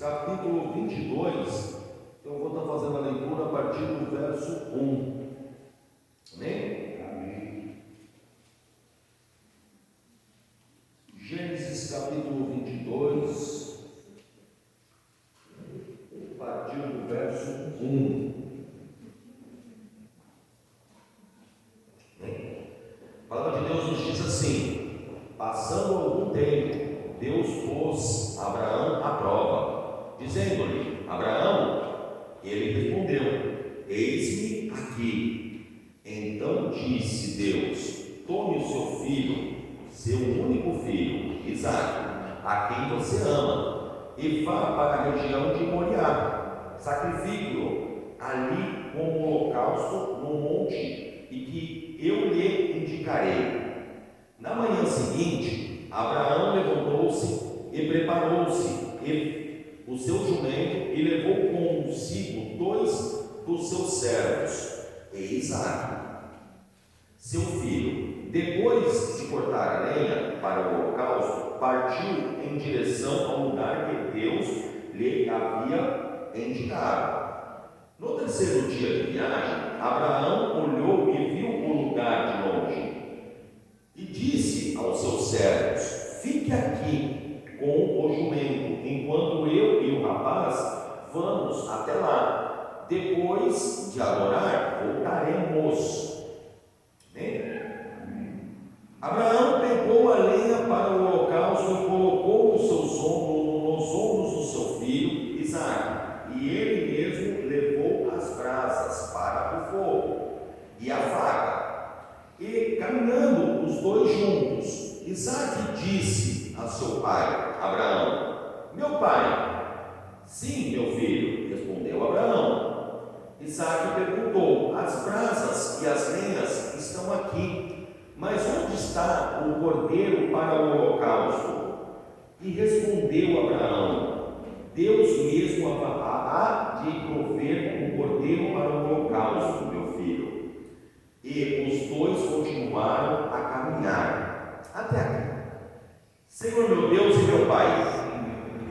capítulo 22, eu vou estar fazendo a leitura a partir do verso 1. Amém? Amém. Gênesis capítulo 22, a partir do verso 1. A palavra de Deus nos diz assim: passando algum tempo, Deus pôs Abraão à prova, dizendo-lhe: Abraão, ele respondeu: eis-me aqui. Então disse Deus: tome o seu filho, seu único filho, Isaque, a quem você ama, e vá para a região de Moriá, sacrifique-o ali como holocausto no monte, e que eu lhe indicarei. Na manhã seguinte, Abraão levantou-se e preparou-se o seu jumento e levou consigo 2 dos seus servos e Isaque, seu filho. Depois de cortar a lenha para o holocausto, partiu em direção ao lugar que Deus lhe havia indicado. No terceiro dia de viagem, Abraão olhou e viu o lugar de longe e disse aos seus servos: fique aqui com o jumento, enquanto eu e o rapaz vamos até lá. Depois de adorar, voltaremos. Amém? Abraão pegou a lenha para o holocausto e colocou nos ombros do seu filho Isaque, e ele mesmo levou as brasas para o fogo e a faca. E caminhando os dois juntos, Isaque disse a seu pai Abraão: meu pai. Sim, meu filho, respondeu Abraão. Isaque perguntou: as brasas e as lenhas estão aqui, mas onde está o cordeiro para o holocausto? E respondeu Abraão: Deus mesmo há de prover um cordeiro para o holocausto, meu filho. E os dois continuaram a caminhar até aqui. Senhor meu Deus e meu Pai,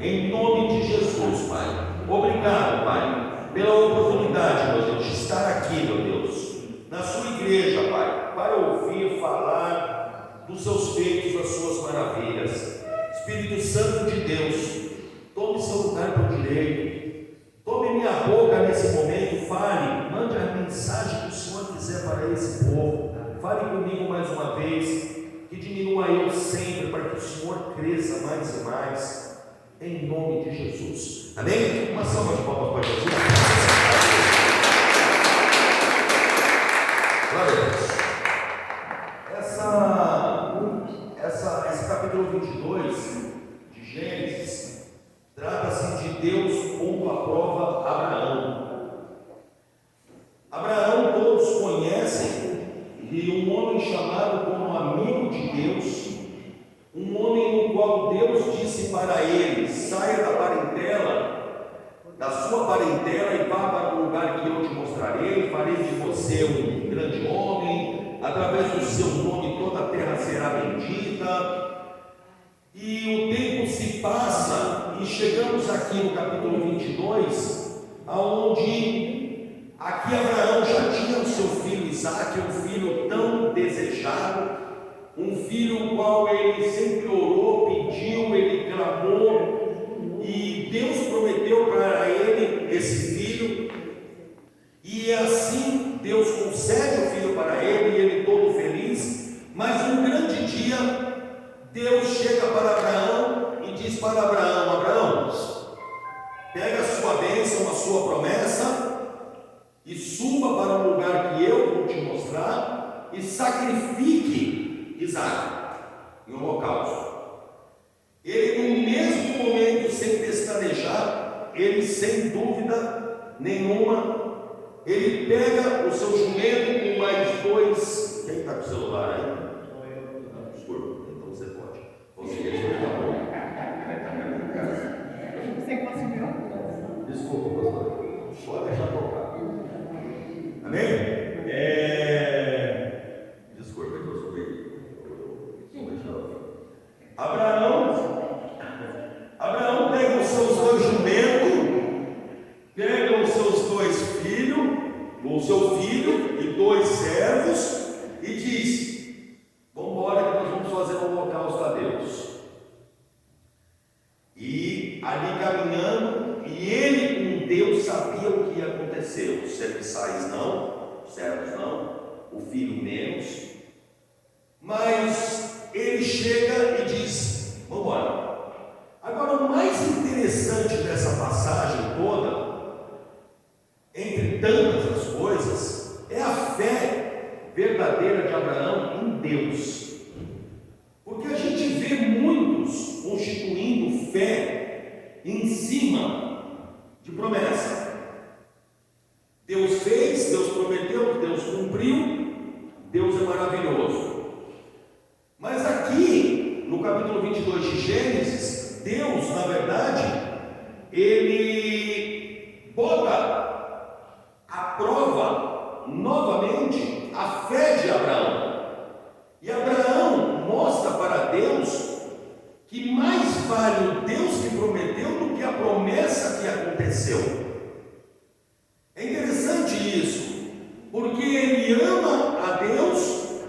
em nome de Jesus, Pai, obrigado, Pai, pela oportunidade, meu Deus, de estar aqui, meu Deus, na sua igreja, Pai, para ouvir falar dos seus feitos, das suas maravilhas. Espírito Santo de Deus, tome seu lugar por direito, tome minha boca nesse momento, fale, mande a mensagem que o Senhor quiser para esse povo. Fale comigo mais uma vez, que diminua eu sempre, para que o Senhor cresça mais e mais, em nome de Jesus. Amém? Uma salva de palmas para Jesus. Glória a Deus. Esse capítulo 22 de Gênesis trata-se de Deus pondo à prova Abraão. Abraão todos conhecem, e um homem chamado como amigo de Deus, um homem no qual Deus disse para ele: saia da sua parentela e vá para o lugar que eu te mostrarei, farei de você um grande homem, através do seu nome toda a terra será bendita. E o tempo se passa e chegamos aqui no capítulo 22, aonde aqui Abraão já tinha o seu filho Isaque, um filho tão desejado, um filho o qual ele sempre orou, pediu, ele clamou, e Deus prometeu para ele esse filho, e assim Deus concede o filho para ele, e ele todo feliz. Mas um grande dia Deus chega para Abraão e diz para Abraão: Abraão, pega a sua bênção, a sua promessa, e suba para um lugar que eu vou te mostrar, e sacrifique Isaque em holocausto. Ele, no mesmo momento, sem pestanejar, ele, sem dúvida nenhuma, ele pega o seu jumento com mais 2. Quem está com o celular aí? Desculpa, então você pode. Você está bom. Você conseguiu? Desculpa, pastor. Pode deixar tocar. Amém? Desculpa, que eu sou bem. Abraão pega os seus 2 jumentos o filho menos, mas ele chega e diz: vamos embora. Agora, o mais interessante dessa passagem toda, entre tantas as coisas, é a fé verdadeira de Abraão em Deus. Porque a gente vê muitos constituindo fé em cima de promessa. Deus fez, Deus prometeu, Deus cumpriu, Deus é maravilhoso. Mas aqui, no capítulo 22 de Gênesis, Deus, na verdade, ele bota à prova novamente a fé de Abraão. E Abraão mostra para Deus que mais vale o Deus que prometeu do que a promessa que aconteceu. É interessante isso, porque ele ama a Deus,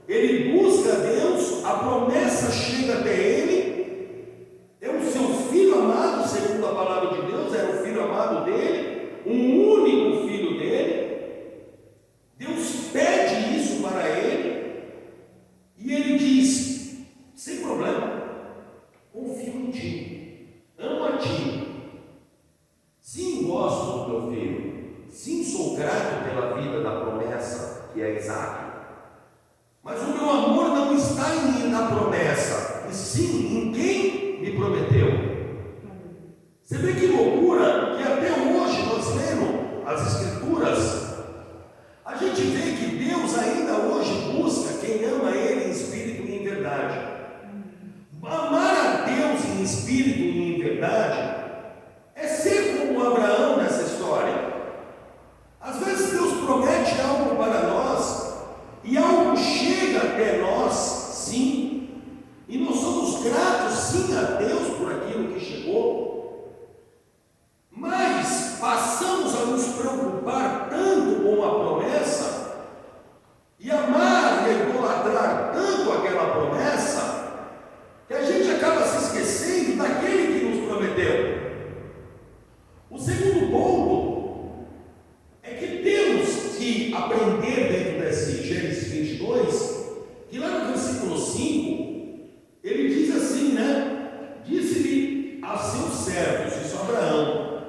ele busca a Deus, a promessa chega até ele, é o seu filho amado, segundo a palavra de Deus, era o filho amado dele, um único filho dele. Deus pede isso para ele, e ele diz: sem problema, confio em ti, amo a ti, sim, gosto do teu filho, sim, sou grato pela vida da promessa que é Isaac, mas o meu amor não está na promessa, e sim em quem me prometeu. Você vê que loucura que até hoje nós lemos as Escrituras, a gente vê que Deus ainda hoje busca quem ama Ele em espírito e em verdade. Amar a Deus em espírito e em verdade é ser como Abraão nessa história. Às vezes Deus promete algo para nós e algo chega até nós, sim, e nós somos gratos sim a Deus por aquilo que chegou, mas passamos a nos preocupar tanto com a promessa e amar e idolatrar tanto aquela promessa que a gente acaba se esquecendo daquele que nos prometeu. O segundo ponto é que temos que aprender dentro desse Gênesis 22, que lá no versículo 5, ele diz assim, né? Disse-lhe a seus servos, isso Abraão: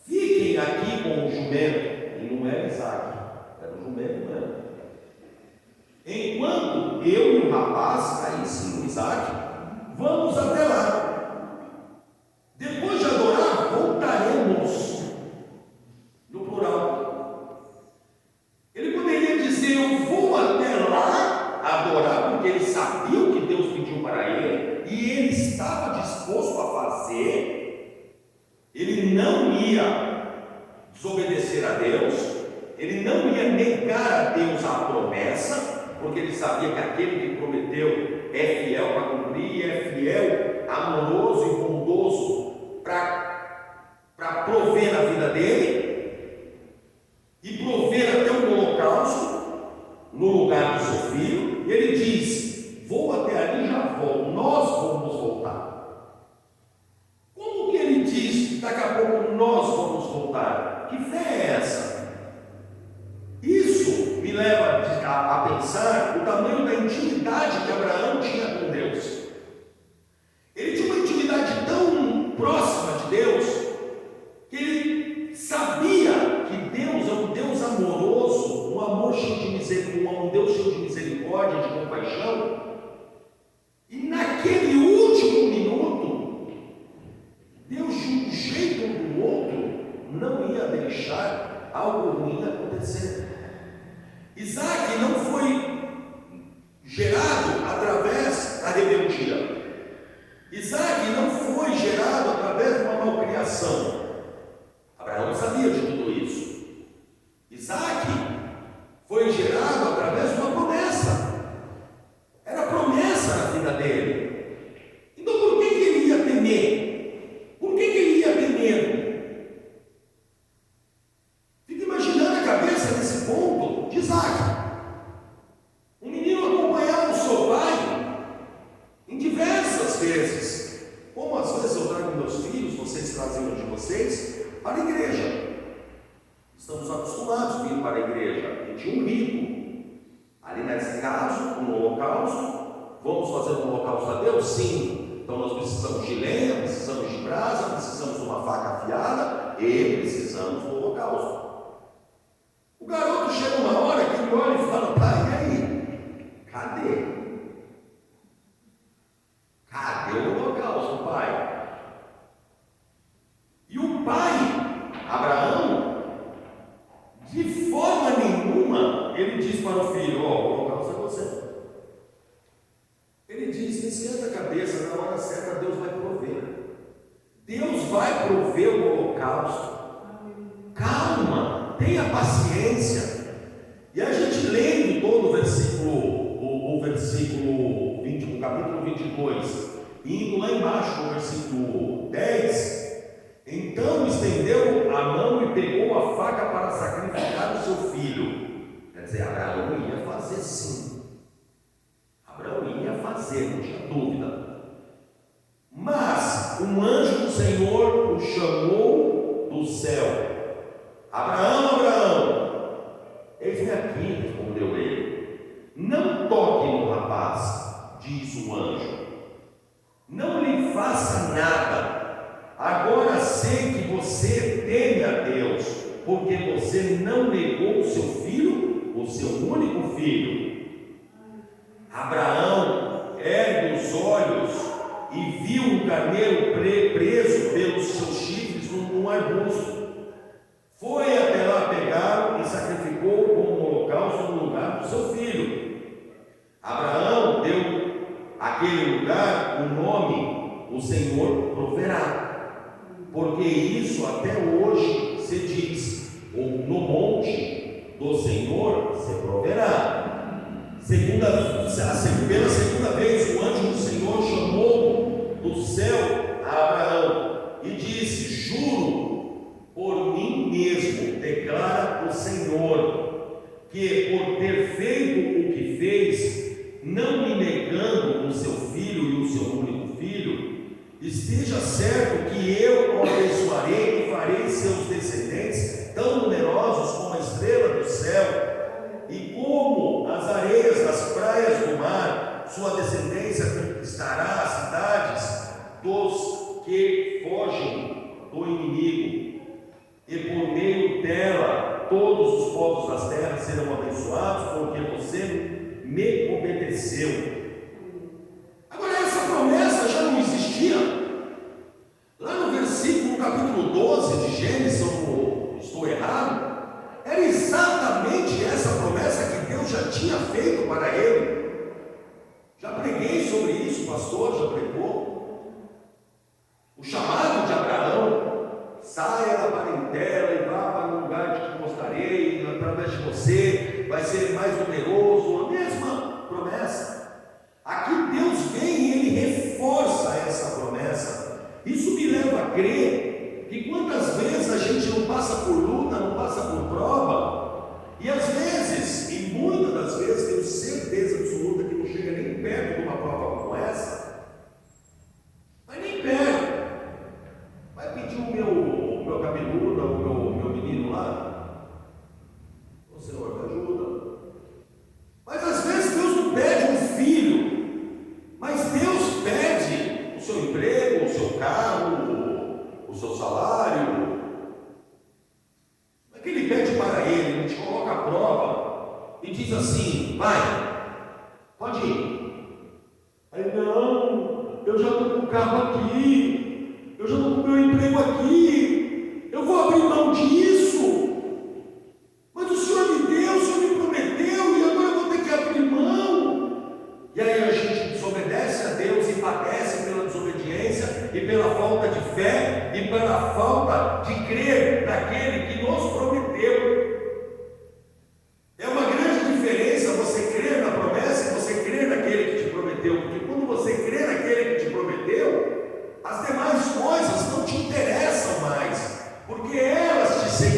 fiquem aqui com o jumento, e não era Isaac, era o jumento mesmo, enquanto eu e o rapaz, aí sim o Isaac, vamos até lá. Depois de adorar, voltaremos. No plural. Ele poderia dizer: eu vou até lá adorar, porque ele sabia o que Deus pediu para ele, e ele estava disposto a fazer. Ele não ia desobedecer a Deus, ele não ia negar a Deus a promessa, porque ele sabia que aquele que prometeu é fiel para cumprir, e é fiel, amoroso e bondoso para prover na vida dele, e prover até um holocausto no lugar do seu filho. E ele diz: vou até ali e já volto, nós vamos voltar. Como que ele diz que daqui a pouco nós vamos voltar? Que fé é essa? Isso me leva a pensar o tamanho da intimidade que Abraão tinha com Deus. Ele tinha uma intimidade tão próxima de Deus, que ele sabia que Deus é um Deus amoroso, um amor cheio de misericórdia, um Deus cheio de misericórdia, de compaixão. E naquele último minuto, Deus, de um jeito ou do outro, não ia deixar algo ruim acontecer. Isaac não foi gerado através da rebeldia. Isaac não foi gerado através de uma malcriação. Abraão sabia de tudo isso. Isaac foi gerado através de uma promessa. Era promessa na vida dele. Então por que ele ia temer? Por que ele ia ter medo? Fica imaginando a cabeça nesse ponto de Isaac. Ali nesse caso, um holocausto. Vamos fazer um holocausto a Deus? Sim. Então nós precisamos de lenha, precisamos de brasa, precisamos de uma faca afiada e precisamos do holocausto. O garoto chega uma hora que ele olha e fala: pai, e aí? Cadê? Cadê o holocausto, pai? E o pai, Abraão, de forma nenhuma, ele diz para o filho: ó, o holocausto é você. Ele diz: não esquenta a cabeça, na hora certa Deus vai prover. Deus vai prover o holocausto. Calma, tenha paciência. E a gente lendo todo o versículo 20, o capítulo 22, indo lá embaixo no versículo 10, então estendeu a mão e pegou a faca para sacrificar o seu filho. Quer dizer, Abraão ia fazer sim. Abraão ia fazer, não tinha dúvida. Mas um anjo do Senhor o chamou do céu: Abraão, Abraão. Eis-me aqui, respondeu ele. Não toque no rapaz, diz o anjo. Não lhe faça nada. Agora sei que você teme a Deus, porque você não negou o seu filho, o seu único filho. Abraão ergue os olhos e viu um carneiro preso pelos seus chifres num arbusto. Foi até lá pegá-lo e sacrificou como holocausto no lugar do seu filho. Abraão deu àquele lugar o nome: o Senhor proverá. Porque isso até hoje se diz: no monte do Senhor se proverá. Pela segunda vez, o anjo do Senhor chamou do céu a Abraão e disse: juro por mim mesmo, declara o Senhor, que por ter feito o que fez, não me negando o seu filho e o seu único filho, esteja certo que eu o abençoarei e farei seus descendentes tão numerosos como a estrela do céu e como as areias das praias do mar. Sua descendência conquistará as cidades dos que fogem do inimigo, e por meio dela todos os povos das terras serão abençoados, porque você me obedeceu. Agora, essa promessa já não existia. Lá no versículo capítulo 12 de Gênesis, eu estou errado, era exatamente essa promessa que Deus já tinha feito para ele. Já preguei sobre isso, pastor já pregou. O chamado de Abraão: saia da parentela e vá para um lugar que te mostrarei, e através de você vai ser mais numeroso. A mesma promessa. Aqui Deus vem e Ele reforça essa promessa. Isso me leva a crer que quantas vezes a gente não passa por luta, não passa por prova, e às vezes, e muitas das vezes, tenho certeza absoluta que não chega nem perto de uma prova como essa, mas nem perto. Vai pedir o meu cabeludo, o meu menino lá: ô Senhor, me ajuda. Mas às vezes Deus não pede um filho, mas Deus pede o seu emprego, o seu carro, o seu salário. Não é que Ele pede para Ele te coloca à prova e diz assim: vai, pode ir. Aí: não, eu já estou com o carro aqui, eu já estou com o meu emprego aqui, eu vou abrir mão disso. Mas o Senhor me deu, o Senhor me prometeu, e agora eu vou ter que abrir mão. E aí a gente desobedece a Deus e padece pela desobediência e pela falta de fé e pela falta de crer naquele que nos prometeu. É uma grande diferença você crer na promessa e você crer naquele que te prometeu, porque quando você crer naquele que te prometeu, as demais coisas não te interessam mais, porque elas te seguem.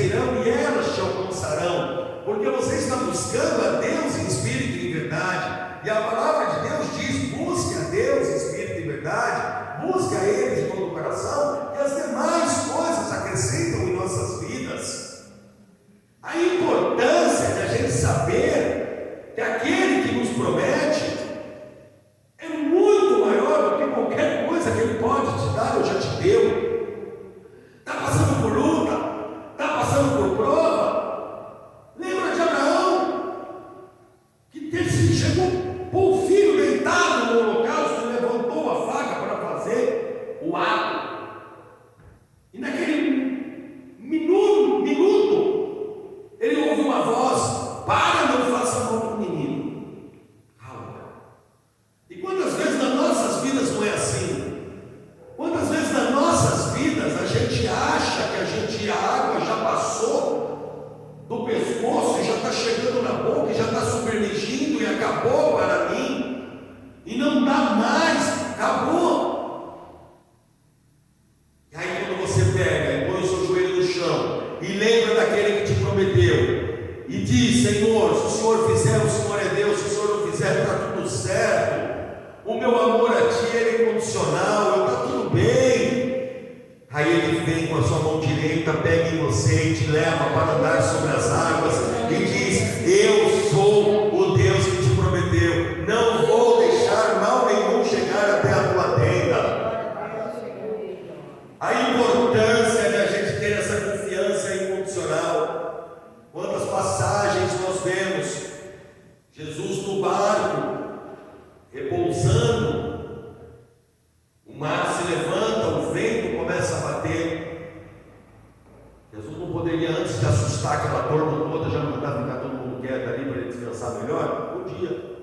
dia.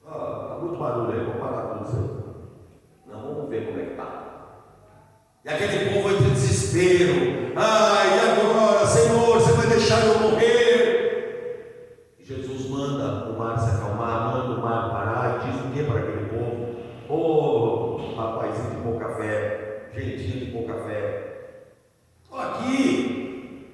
Tá muito barulho aí, vamos parar tudo isso aí. Não, vamos ver como é que está. E aquele povo entra em desespero. Ai, e agora, Senhor, você vai deixar eu morrer? E Jesus manda o mar se acalmar, manda o mar parar e diz o que para aquele povo? Ô, rapazinho de pouca fé, gentinho de pouca fé. Estou aqui.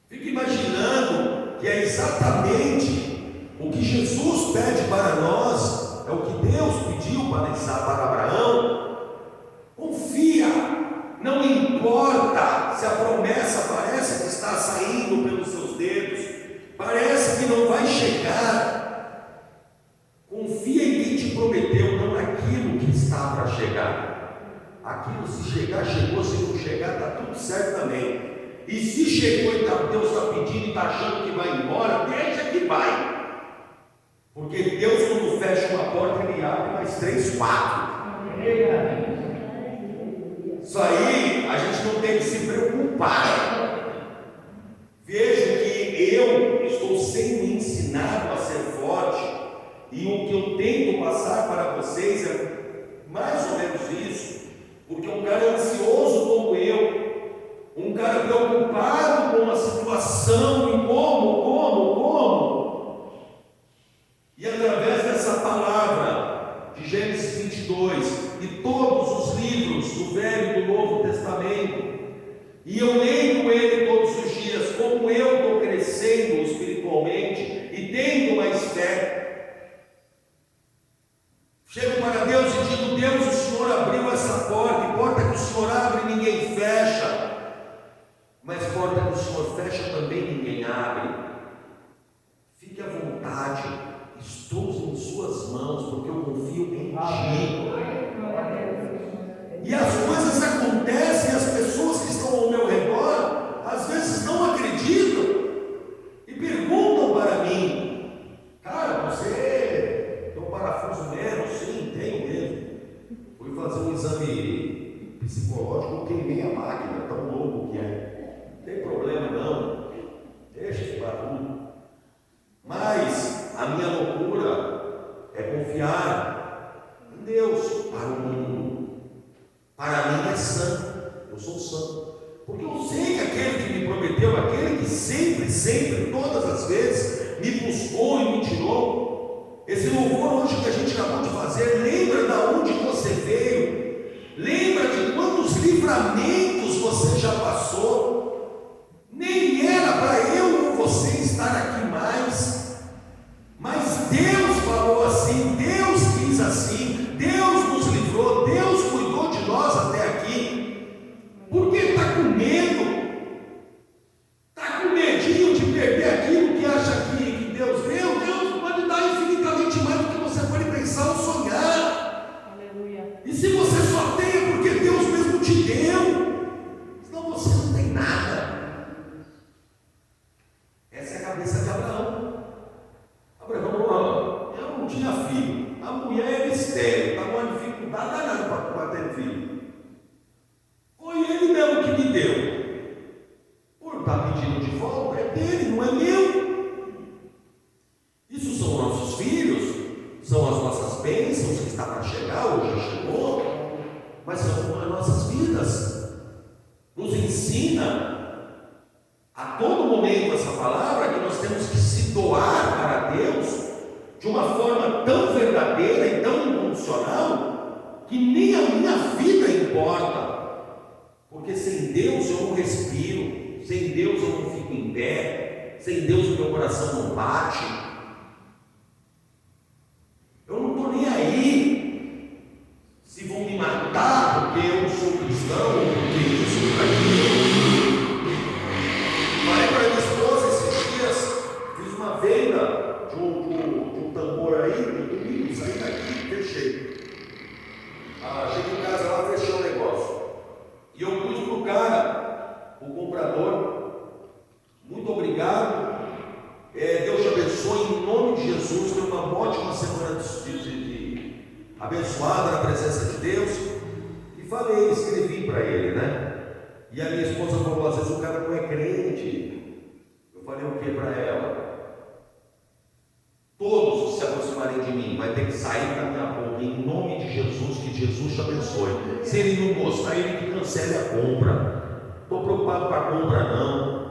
Fica imaginando que é exatamente o que Jesus pede para nós, é o que Deus pediu para Abraão. Confia, não importa se a promessa parece que está saindo pelos seus dedos, parece que não vai chegar. Confia em quem te prometeu, não naquilo que está para chegar. Aquilo, se chegar, chegou, se não chegar, está tudo certo também. E se chegou e Deus está pedindo e está achando que vai embora, deixa que vai. Porque Deus, quando fecha uma porta, Ele abre mais 3, 4. Isso aí a gente não tem que se preocupar. Vejo que eu estou sendo ensinado a ser forte, e o que eu tento passar para vocês é mais ou menos isso, porque um cara ansioso como eu, um cara preocupado com a situação e como, e através dessa palavra de Gênesis 22 e todos os livros do Velho e do Novo Testamento, e eu leio ele todos os dias, como eu estou crescendo espiritualmente e tendo mais fé, chego para Deus e digo: Deus, o Senhor abriu essa porta, e porta que o Senhor abre ninguém fecha, mas porta que o Senhor fecha também ninguém abre. Fique à vontade, estou em suas mãos, porque eu confio em Ti. E as coisas acontecem, as pessoas que estão ao meu redor às vezes não acreditam e perguntam para mim: cara, você tem um parafuso menos? Sim, tenho mesmo. Fui fazer um exame psicológico, queimei a máquina, tão louco que é. Não tem problema não, deixa esse barulho. Mas a minha loucura é confiar em Deus. Para o mundo, para mim é santo, eu sou santo, porque eu sei que aquele que me prometeu, aquele que sempre, todas as vezes me buscou e me tirou. Esse louvor hoje que a gente acabou de fazer, lembra de onde você veio, lembra de quantos livramentos você já passou. Nem era para eu ou você estar aqui mais, mas Deus falou assim, Deus quis assim, Deus nos livrou, Deus cuidou de nós até aqui. Por que está com medo? Está com medinho de perder aquilo que acha que Deus deu? Deus pode dar infinitamente mais do que você pode pensar ou sonhar. Aleluia. E se você só tem, é porque Deus mesmo te deu, senão você não tem nada. Essa é a cabeça de Abraão. Abraão, eu não tinha filho, a mulher era estéril, estava uma dificuldade danada para ter filho. Foi ele mesmo que me deu. Por estar pedindo de volta, é dele, não é meu. Isso são nossos filhos, são as nossas bênçãos que está para chegar, ou já chegou, mas são as nossas vidas. Nos ensina a todo momento essa palavra que nós temos que se doar para Deus de uma forma tão verdadeira e tão incondicional que nem a minha vida importa. Porque sem Deus eu não respiro, sem Deus eu não fico em pé, sem Deus o meu coração não bate. Eu não estou nem aí se vão me matar porque eu sou cristão, ou porque isso ou aquilo. Falei para minha esposa esses dias, fiz uma venda de um tambor aí, no domingo, saí daqui e fechei. Cheguei em casa lá, fechei o negócio. E eu pus para o cara, o comprador: muito obrigado, Deus te abençoe em nome de Jesus, tenha uma ótima semana abençoada na presença de Deus. E falei, escrevi para ele, né? E a minha esposa falou: às vezes o cara não é crente. Eu falei o que para ela? aproximarem de mim, vai ter que sair da minha boca, em nome de Jesus, que Jesus te abençoe. Se ele não gostar, ele que cancele a compra. Estou preocupado com a compra, não.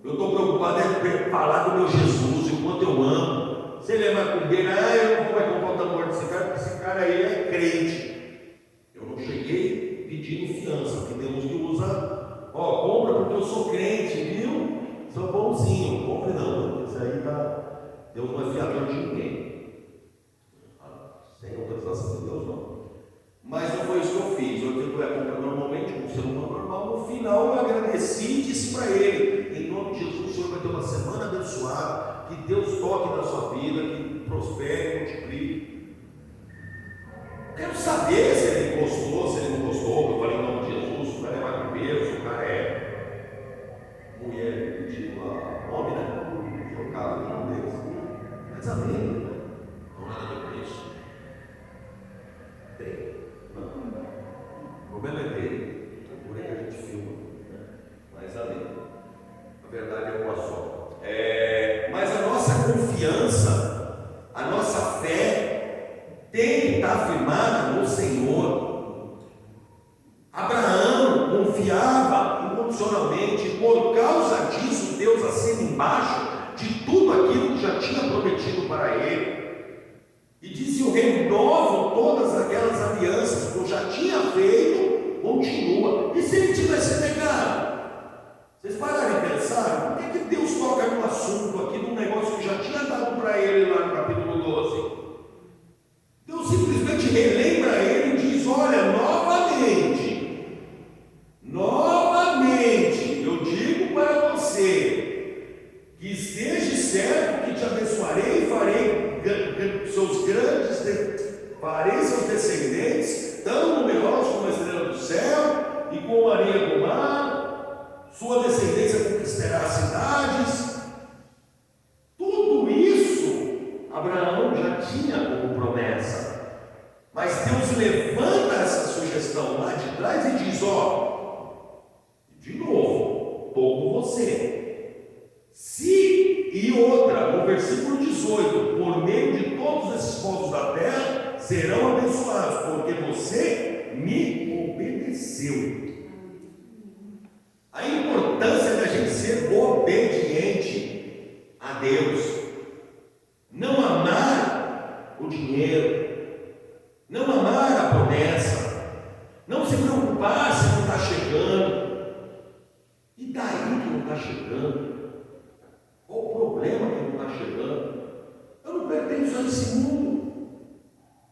Eu estou preocupado em falar do meu Jesus, o quanto eu amo. Se ele é macumbeiro, eu não vou comprar o tambor desse cara, porque esse cara aí é crente. Eu não cheguei pedindo fiança, porque tem uns que usa, compra porque eu sou crente, viu? Sou bonzinho, compre não, isso aí tá. Deus não é fiador de ninguém. Sem autorização de Deus, não. Mas não foi isso que eu fiz. Eu fiz a compra normalmente, como ser humano normal. No final, eu agradeci e disse para ele: em nome de Jesus, o Senhor vai ter uma semana abençoada. Que Deus toque na sua vida, que prospere, multiplique. Quero saber se ele gostou, se ele não gostou. Eu falei em nome de Jesus. O cara é macumbeiro, se o cara é mulher, tipo, homem, né? Foi o caso de um deles. Mas amém. Não há nada a ver com isso. Tem. Não. O problema é dele. Por aí que a gente filma. Né? Mas amém. A verdade é uma só. Mas a nossa confiança, a nossa fé tem que estar firmada no Senhor. Abraão confiava incondicionalmente. Por causa disso, Deus assina embaixo de tudo aquilo que já tinha prometido para ele. E disse: eu renovo todas aquelas alianças que eu já tinha feito, continua. E se ele tivesse negado? Vocês pararam de pensar? Por que Deus toca no assunto aqui, num negócio que já tinha dado para ele lá no capítulo 12? Deus simplesmente relembra ele e diz: olha, novamente, eu digo para você, que esteja certo que te abençoarei e farei seus descendentes tão numerosos como a estrela do céu e como a areia do mar. Sua descendência conquistará cidades. Tudo isso Abraão já tinha como promessa, mas Deus levanta essa sugestão lá de trás e diz: de novo, estou com você. E outra, no versículo 18: por meio de todos esses povos da terra serão abençoados, porque você me obedeceu. A importância da gente ser obediente a Deus, não amar o dinheiro, não amar a promessa, não se preocupar se não está chegando. E daí que não está chegando? Qual o problema que não está chegando? Eu não pertenço a esse mundo.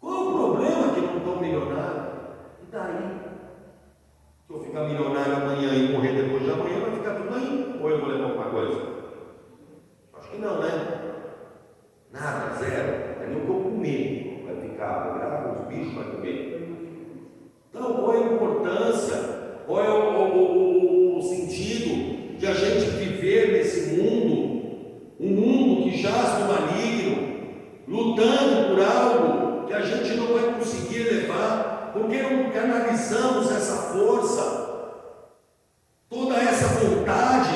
Qual o problema que não estou milionário? E daí? Se eu ficar milionário amanhã e morrer depois de amanhã, vai ficar tudo aí? Ou eu vou levar alguma coisa? Acho que não, né? Nada, zero. É nem o que eu comer vai ficar. Vai virar os bichos vai comer. Então, qual é a importância? Qual é o sentido de a gente viver nesse mundo? Um mundo que jaz no maligno, lutando por algo que a gente não vai conseguir levar, porque não canalizamos essa força, toda essa vontade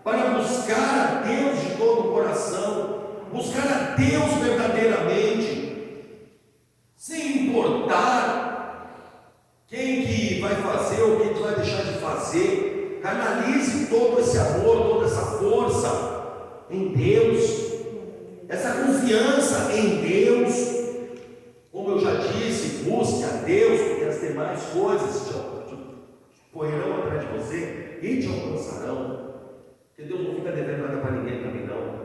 para buscar a Deus de todo o coração, buscar a Deus verdadeiramente, sem importar quem que vai fazer ou quem que vai deixar de fazer. Canalize todo esse amor, toda essa força em Deus, essa confiança em Deus. Como eu já disse, busque a Deus, porque as demais coisas correrão atrás de você e te alcançarão. Porque Deus não fica devendo nada para ninguém também, não.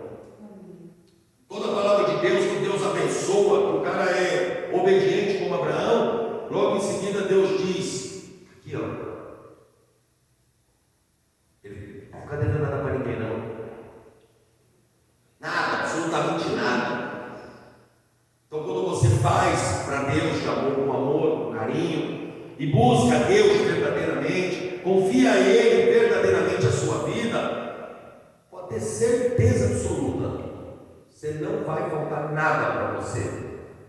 Toda palavra de Deus que Deus abençoa, que o cara é obediente como Abraão, logo em seguida Deus diz, aqui ele não fica devendo nada para ninguém, não. Nada, absolutamente nada. Então, quando você faz para Deus de amor, com amor, com carinho, e busca a Deus verdadeiramente, confia a Ele verdadeiramente a sua vida, pode ter certeza absoluta, você não vai faltar nada para você,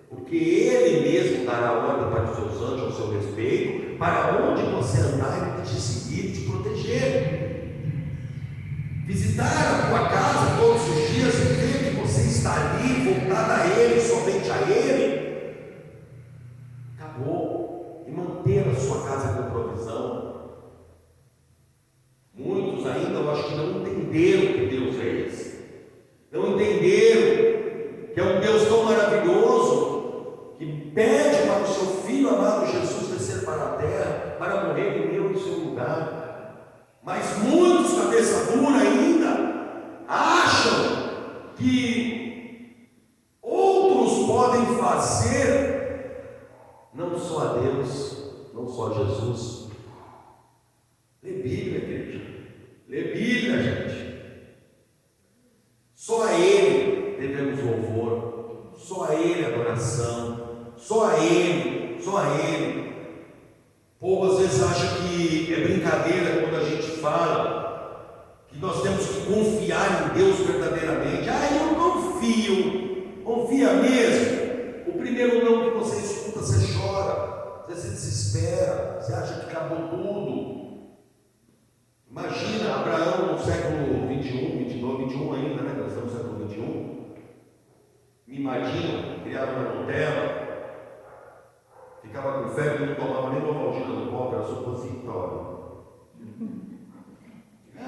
porque Ele mesmo dará ordem para os seus anjos ao seu respeito, para onde você andar, Ele vai te seguir e te proteger. Visitar a tua casa todos os dias e ver que você está ali, voltado a Ele, caridoso, que pede para o seu filho amado Jesus descer para a terra, para morrer em meu e seu lugar. Mas muitos, cabeça dura ainda, acham que outros podem fazer, não só a Deus, não só a Jesus. Lê Bíblia, igreja. Lê Bíblia, gente. Só a Ele devemos louvor, só a Ele adoração, só a Ele, só a Ele. O povo às vezes acha que é brincadeira quando a gente fala que nós temos que confiar em Deus verdadeiramente. Eu confio. Confia mesmo? O primeiro não que você escuta, você chora, você se desespera, você acha que acabou tudo. Imagina Abraão no século 21, 22, 21 ainda, né? Nós estamos no século 21. Me imagino, criado na Nutella, ficava com febre, não tomava nem Novalgina no copo, era supositório.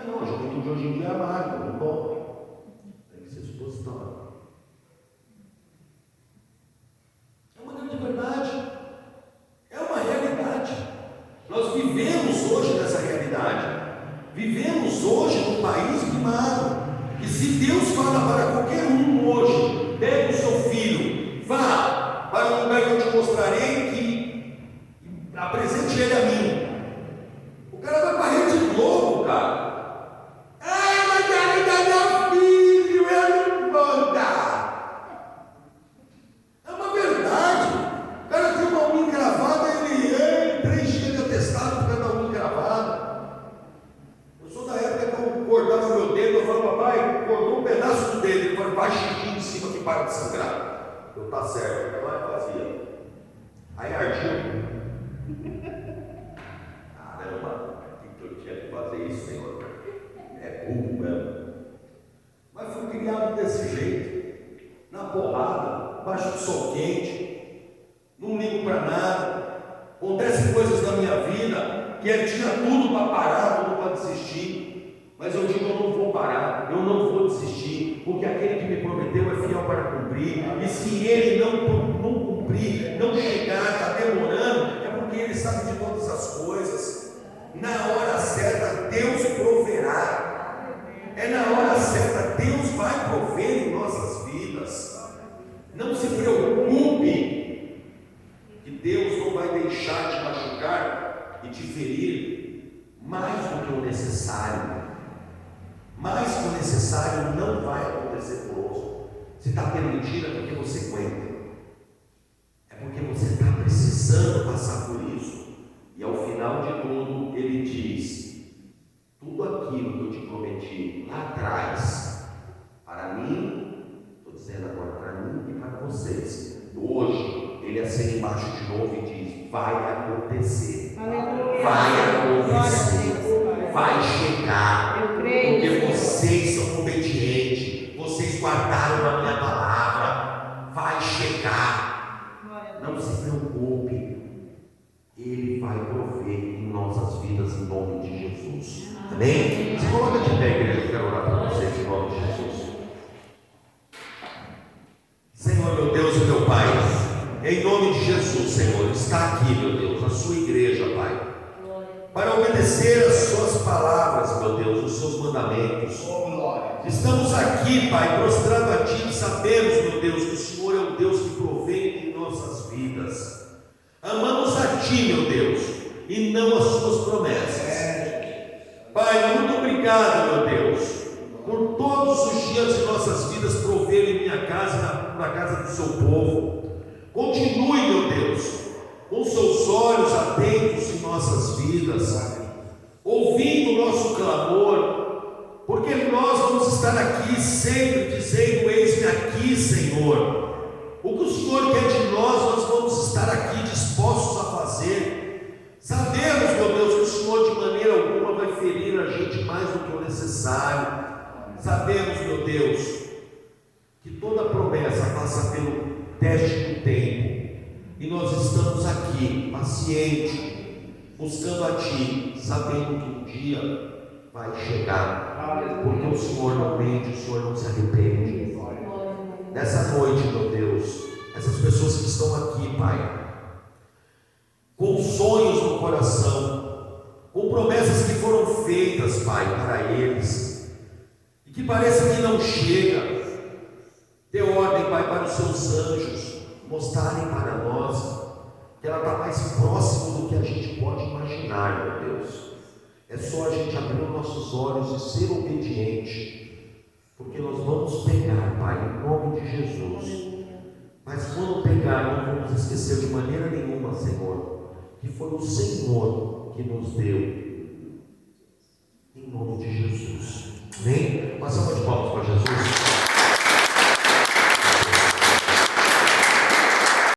Não, a juventude hoje em dia é amarga, não toma. Tem que ser supositório. É uma grande verdade. É uma realidade. Nós vivemos hoje nessa realidade. Vivemos hoje num país mimado. E se Deus fala para qualquer um hoje, pegue o seu filho, vá para um lugar que eu te mostrarei, que apresente ele a mim. O cara vai para a Rede Globo, cara. Mas quero dar meu filho, eu não vou dar. É uma verdade. O cara tem uma unha encravada, ele 3 dias de atestado por causa da unha encravada. Eu sou da época que eu cortava meu dedo, eu falava, papai, cortou um pedaço do dedo, ele falou, vai xixi em cima que para de sangrar. Eu, tá certo, eu lá fazia. Aí ardiu. Caramba, o que eu tinha que fazer isso, Senhor? É burro mesmo. Mas fui criado desse jeito, na porrada, baixo de sol quente, não ligo para nada. Acontecem coisas na minha vida que eu tinha tudo para parar, tudo para desistir. Mas eu digo, eu não vou parar, eu não vou desistir, porque aquele que me prometeu é fiel para cumprir. E se ele não cumprir, não chegar, está demorando, é porque ele sabe de todas as coisas. Na hora certa, Deus proverá. É na hora certa, Deus vai prover em nossas vidas. Não se preocupe, que Deus não vai deixar te machucar e te ferir mais do que o necessário. Mais que o necessário não vai acontecer conosco. Se está permitido é porque você aguenta. É porque você está precisando passar por isso. E ao final de tudo, ele diz: tudo aquilo que eu te prometi lá atrás, para mim, estou dizendo agora para mim e para vocês, hoje, ele acende embaixo de novo e diz: vai acontecer. Aleluia. Vai acontecer. Vai chegar. Porque vocês são obedientes. Vocês guardaram a minha palavra. Vai chegar. Não se preocupe. Ele vai prover em nossas vidas em nome de Jesus. Amém? Se coloca de pé, igreja, eu quero orar para vocês em nome de Jesus. Senhor, meu Deus e meu Pai, em nome de Jesus, Senhor, está aqui, meu Deus, a sua igreja, Pai, para obedecer as suas palavras, meu Deus, os seus mandamentos. Estamos aqui, Pai, prostrando a Ti, sabemos, meu Deus, que o Senhor é o Deus que provê em nossas vidas. Amamos a Ti, meu Deus, e não as Suas promessas. Pai, muito obrigado, meu Deus, por todos os dias de nossas vidas prover em minha casa e na casa do Seu povo. Continue, meu Deus, com Seus olhos atentos em nossas vidas, ouvindo o nosso clamor, porque nós vamos estar aqui sempre dizendo: eis-me aqui, Senhor. O que o Senhor quer de nós vamos estar aqui dispostos a fazer. Sabemos, meu Deus, que o Senhor de maneira alguma vai ferir a gente mais do que o necessário. Sabemos, meu Deus, que toda promessa passa pelo teste do tempo, e nós estamos aqui, pacientes, buscando a Ti, sabendo que um dia vai chegar, porque o Senhor não mente, o Senhor não se arrepende. Nessa noite, meu Deus, promessas que foram feitas, Pai, para eles, e que parece que não chega. Dê ordem, Pai, para os seus anjos mostrarem para nós que ela está mais próximo do que a gente pode imaginar, meu Deus. É só a gente abrir os nossos olhos e ser obediente, porque nós vamos pegar, Pai, em nome de Jesus. Mas quando pegar, não vamos esquecer de maneira nenhuma, Senhor, que foi o Senhor que nos deu